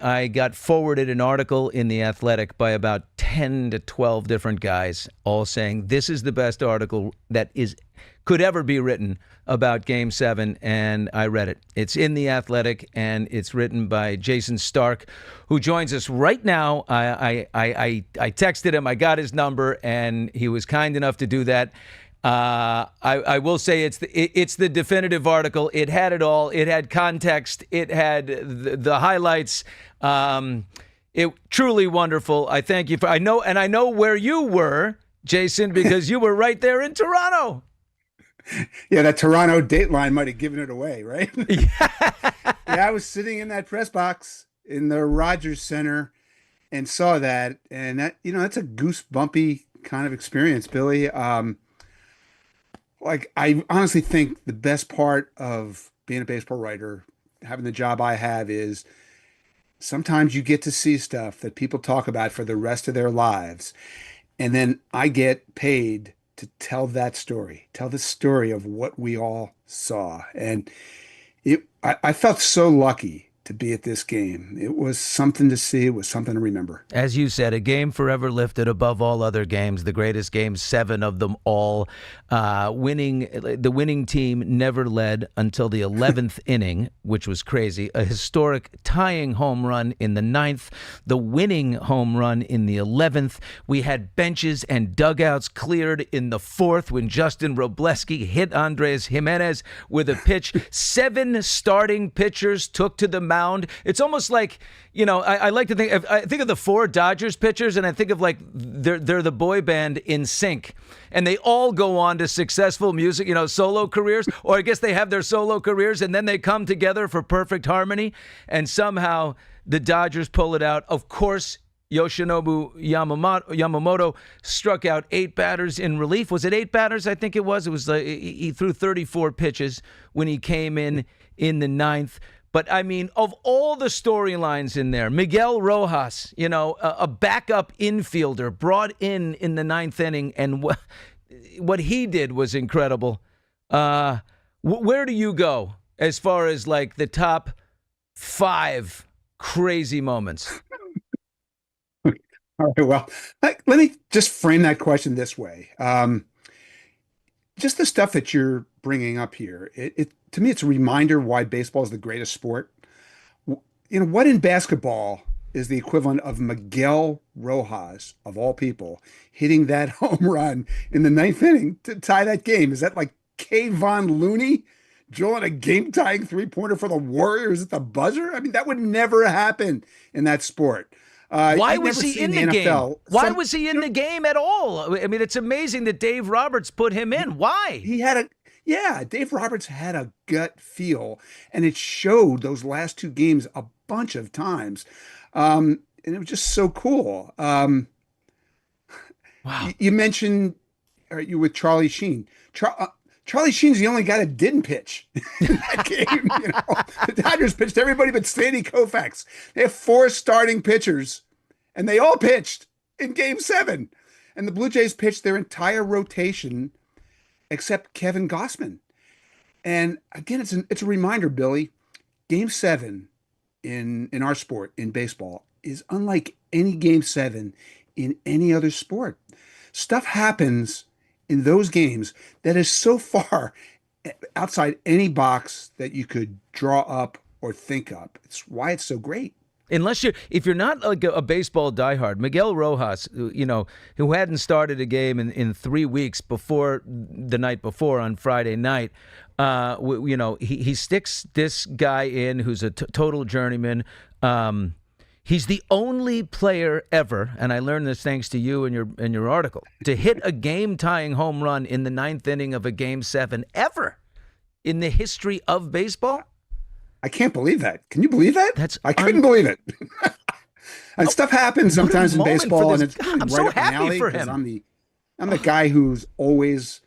I got forwarded an article in The Athletic by about 10 to 12 different guys, all saying this is the best article that could ever be written about Game 7, and I read it. It's in The Athletic, and it's written by Jason Stark, who joins us right now. I texted him. I got his number, and he was kind enough to do that. I will say it's the definitive article. It had it all. It had context. It had the highlights. It truly wonderful. I thank you I know where you were, Jason, because you were right there in Toronto. Yeah, that Toronto Dateline might have given it away, right? Yeah. Yeah, I was sitting in that press box in the Rogers Center and saw that, and that's a goosebumpy kind of experience, Billy. I honestly think the best part of being a baseball writer, having the job I have, is sometimes you get to see stuff that people talk about for the rest of their lives. And then I get paid to tell that story, tell the story of what we all saw. And I felt so lucky to be at this game. It was something to see. It was something to remember. As you said, a game forever lifted above all other games, the greatest Game 7 of them all. The winning team never led until the 11th inning, which was crazy. A historic tying home run in the 9th, the winning home run in the 11th. We had benches and dugouts cleared in the 4th when Justin Robleski hit Andres Jimenez with a pitch. 7 starting pitchers took to the mound. It's almost like, I like to think of the 4 Dodgers pitchers, and I think of like they're the boy band In Sync, and they all go on to successful music, solo careers, or I guess they have their solo careers and then they come together for perfect harmony, and somehow the Dodgers pull it out. Of course, Yoshinobu Yamamoto struck out 8 batters in relief. Was it 8 batters? I think it was. It was he threw 34 pitches when he came in the 9th. But, I mean, of all the storylines in there, Miguel Rojas, a backup infielder brought in the 9th inning, and what he did was incredible. Where do you go as far as, like, the top 5 crazy moments? All right, well, let me just frame that question this way. Just the stuff that you're bringing up here, to me, it's a reminder why baseball is the greatest sport. What in basketball is the equivalent of Miguel Rojas, of all people, hitting that home run in the 9th inning to tie that game? Is that like Kayvon Looney drilling a game-tying three-pointer for the Warriors at the buzzer? I mean, that would never happen in that sport. Why was he in the game? Why was he in the game at all? I mean, it's amazing that Dave Roberts put him in. Why? Dave Roberts had a gut feel, and it showed those last 2 games a bunch of times. And it was just so cool. Wow. You mentioned, you with Charlie Sheen. Charlie Sheen's the only guy that didn't pitch in that game. The Dodgers pitched everybody but Sandy Koufax. They have 4 starting pitchers, and they all pitched in Game 7. And the Blue Jays pitched their entire rotation except Kevin Gossman. And again, it's a reminder, Billy. Game 7 in our sport, in baseball, is unlike any Game 7 in any other sport. Stuff happens in those games that is so far outside any box that you could draw up or think up. It's why it's so great. If you're not like a baseball diehard, Miguel Rojas, who hadn't started a game in 3 weeks before the night before on Friday night, he sticks this guy in who's a total journeyman. He's the only player ever, and I learned this thanks to you and your article, to hit a game-tying home run in the 9th inning of a Game 7 ever in the history of baseball. I can't believe that. Can you believe that? I couldn't believe it. And stuff happens sometimes in baseball, and it's I'm so happy for him. I'm the guy who's always,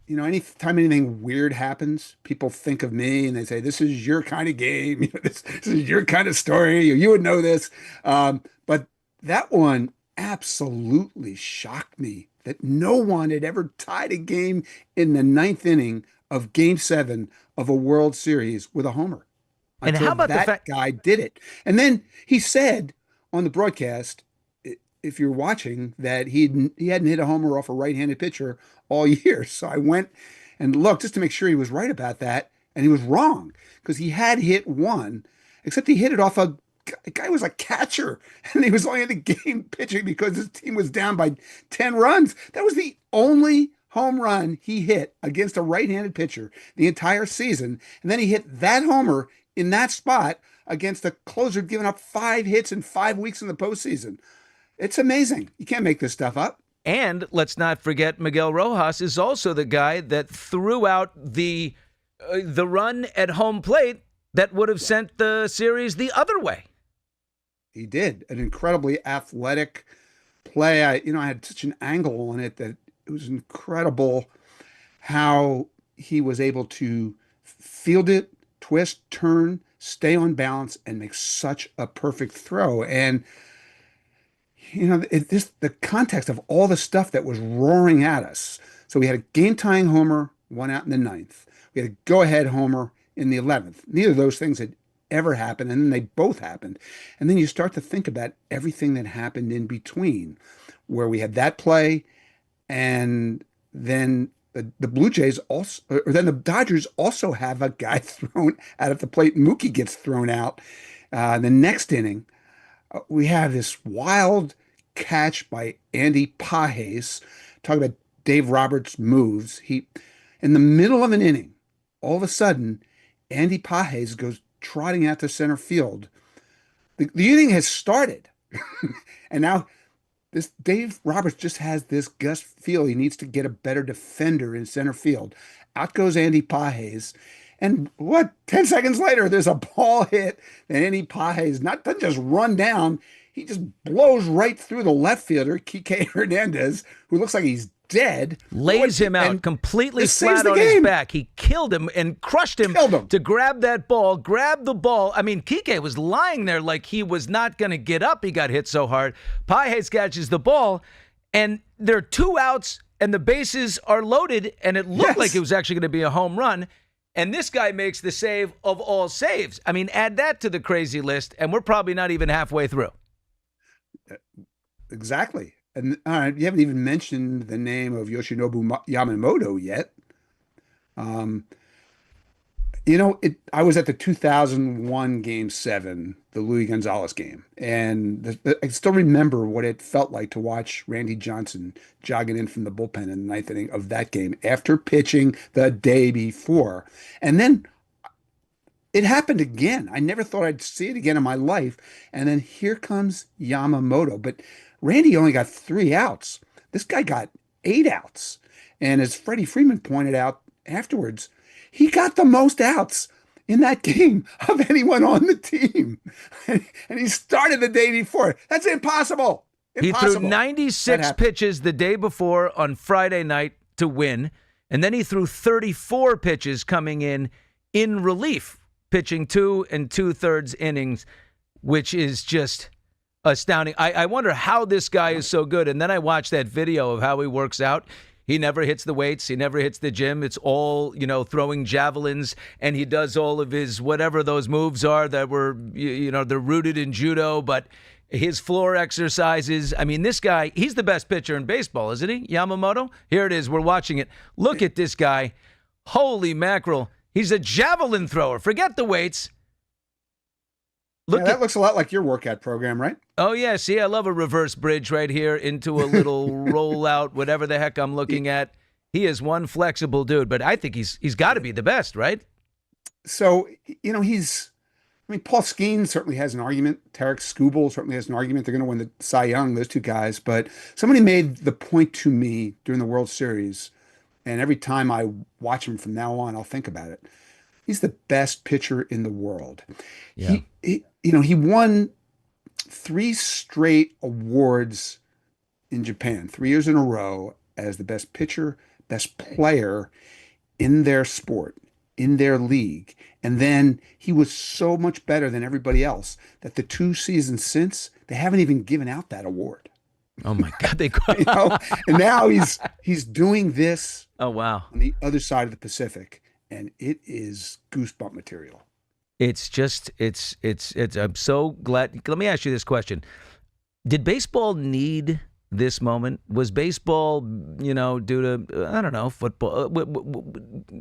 anytime anything weird happens, people think of me and they say, "This is your kind of game. This is your kind of story. You would know this." But that one absolutely shocked me, that no one had ever tied a game in the 9th inning of Game 7 of a World Series with a homer. And how about the that fact? guy did it. And then he said on the broadcast, if you're watching, that he hadn't hit a homer off a right-handed pitcher all year. So I went and looked just to make sure he was right about that, and he was wrong because he had hit one, except he hit it off a guy who was a catcher, and he was only in the game pitching because his team was down by 10 runs. That was the only home run he hit against a right-handed pitcher the entire season, and then he hit that homer in that spot against a closer who'd given up 5 hits in 5 weeks in the postseason. It's amazing. You can't make this stuff up. And let's not forget Miguel Rojas is also the guy that threw out the run at home plate that would have sent the series the other way. He did an incredibly athletic play. I had such an angle on it that it was incredible how he was able to field it, twist, turn, stay on balance, and make such a perfect throw. And the context of all the stuff that was roaring at us. So we had a game-tying homer, 1 out in the 9th. We had a go-ahead homer in the 11th. Neither of those things had ever happened, and then they both happened. And then you start to think about everything that happened in between, where we had that play, and then the Blue Jays also, or then the Dodgers also have a guy thrown out at the plate. Mookie gets thrown out. The next inning, we have this wild catch by Andy Pages. Talk about Dave Roberts' moves. In the middle of an inning, all of a sudden, Andy Pages goes trotting out to center field. The inning has started. And now this Dave Roberts just has this gust feel he needs to get a better defender in center field. Out goes Andy Pages. And 10 seconds later, there's a ball hit, and Andy Pages doesn't just run down, he just blows right through the left fielder, Kike Hernandez, who looks like he's dead. Lays him out completely flat on his back. He killed him and crushed him to grab that ball, grab the ball. I mean, Kike was lying there like he was not going to get up. He got hit so hard. Pages catches the ball, and there are 2 outs, and the bases are loaded, and it looked like it was actually going to be a home run. And this guy makes the save of all saves. I mean, add that to the crazy list, and we're probably not even halfway through. Exactly. And you haven't even mentioned the name of Yoshinobu Yamamoto yet. I was at the 2001 Game 7, the Luis Gonzalez game, and I still remember what it felt like to watch Randy Johnson jogging in from the bullpen in the 9th inning of that game after pitching the day before. And then it happened again. I never thought I'd see it again in my life. And then here comes Yamamoto. But Randy only got 3 outs. This guy got 8 outs. And as Freddie Freeman pointed out afterwards, he got the most outs in that game of anyone on the team. And he started the day before. That's impossible. He threw 96 pitches the day before on Friday night to win. And then he threw 34 pitches coming in relief, pitching 2 2/3 innings, which is just astounding. I wonder how this guy is so good. And then I watched that video of how he works out. He never hits the weights. He never hits the gym. It's all, throwing javelins, and he does all of his whatever those moves are that were, they're rooted in judo, but his floor exercises. I mean, this guy, he's the best pitcher in baseball, isn't he, Yamamoto? Here it is. We're watching it. Look at this guy. Holy mackerel. He's a javelin thrower. Forget the weights. That looks a lot like your workout program, right? Oh, yeah. See, I love a reverse bridge right here into a little rollout, whatever the heck I'm looking at. He is one flexible dude, but I think he's got to be the best, right? So, Paul Skeens certainly has an argument. Tarek Skubal certainly has an argument. They're going to win the Cy Young, those 2 guys. But somebody made the point to me during the World Series, and every time I watch him from now on, I'll think about it. He's the best pitcher in the world. Yeah. He won 3 straight awards in Japan, 3 years in a row as the best pitcher, best player in their sport, in their league. And then he was so much better than everybody else that the 2 seasons since, they haven't even given out that award. Oh my God! And now he's doing this. Oh wow! On the other side of the Pacific, and it is goosebump material. It's just, I'm so glad. Let me ask you this question. Did baseball need this moment? Was baseball, due to, I don't know, football,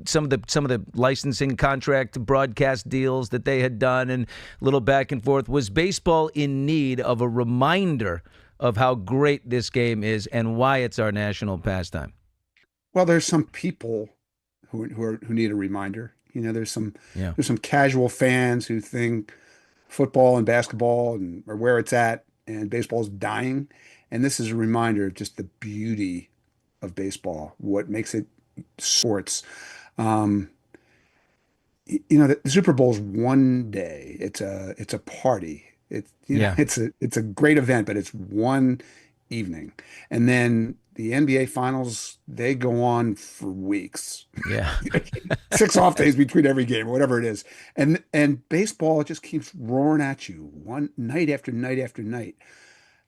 some of the licensing contract broadcast deals that they had done and a little back and forth, was baseball in need of a reminder of how great this game is and why it's our national pastime? Well, there's some people who need a reminder. There's some casual fans who think football and basketball are where it's at, and baseball's dying. And this is a reminder of just the beauty of baseball, what makes it sports. The Super Bowl's one day. It's a party. It's a great event, but it's one evening. And then the NBA finals, they go on for weeks. Yeah. 6 off days between every game, or whatever it is. And baseball just keeps roaring at you one night after night after night.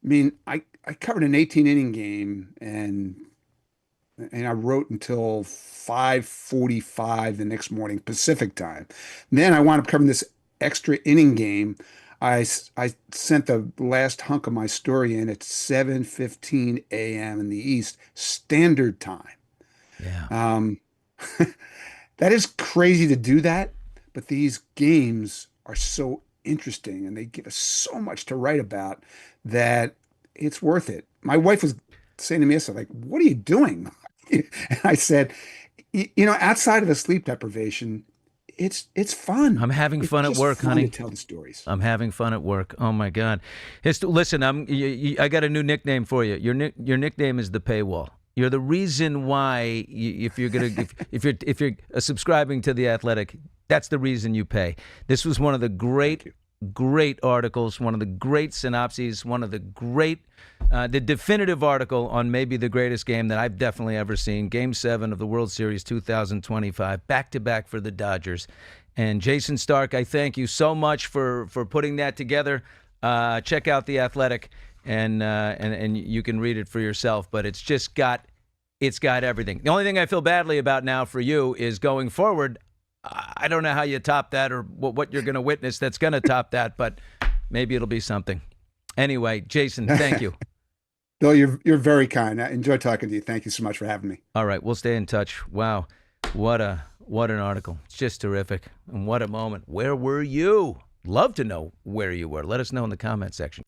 I mean, I covered an 18-inning game and I wrote until 5:45 the next morning Pacific time. And then I wound up covering this extra inning game. I sent the last hunk of my story in at 7:15 a.m. in the East Standard Time. Yeah. That is crazy to do that, but these games are so interesting and they give us so much to write about that it's worth it. My wife was saying to me yesterday, like, "What are you doing?" And I said, outside of the sleep deprivation, it's fun. I'm having fun at work, fun honey. To tell the stories. I'm having fun at work. Oh my God! Listen, I got a new nickname for you. Your nickname is the paywall. You're the reason why if you're subscribing to The Athletic, that's the reason you pay. This was one of the great articles, one of the great synopses, one of the the definitive article on maybe the greatest game that I've definitely ever seen. Game 7 of the World Series 2025, back-to-back for the Dodgers. And Jason Stark, I thank you so much for putting that together. Check out The Athletic, and you can read it for yourself. But it's got everything. The only thing I feel badly about now for you is going forward. I don't know how you top that or what you're going to witness that's going to top that, but maybe it'll be something. Anyway, Jason, thank you. Bill, you're very kind. I enjoyed talking to you. Thank you so much for having me. All right, we'll stay in touch. Wow, what an article. It's just terrific. And what a moment. Where were you? Love to know where you were. Let us know in the comment section.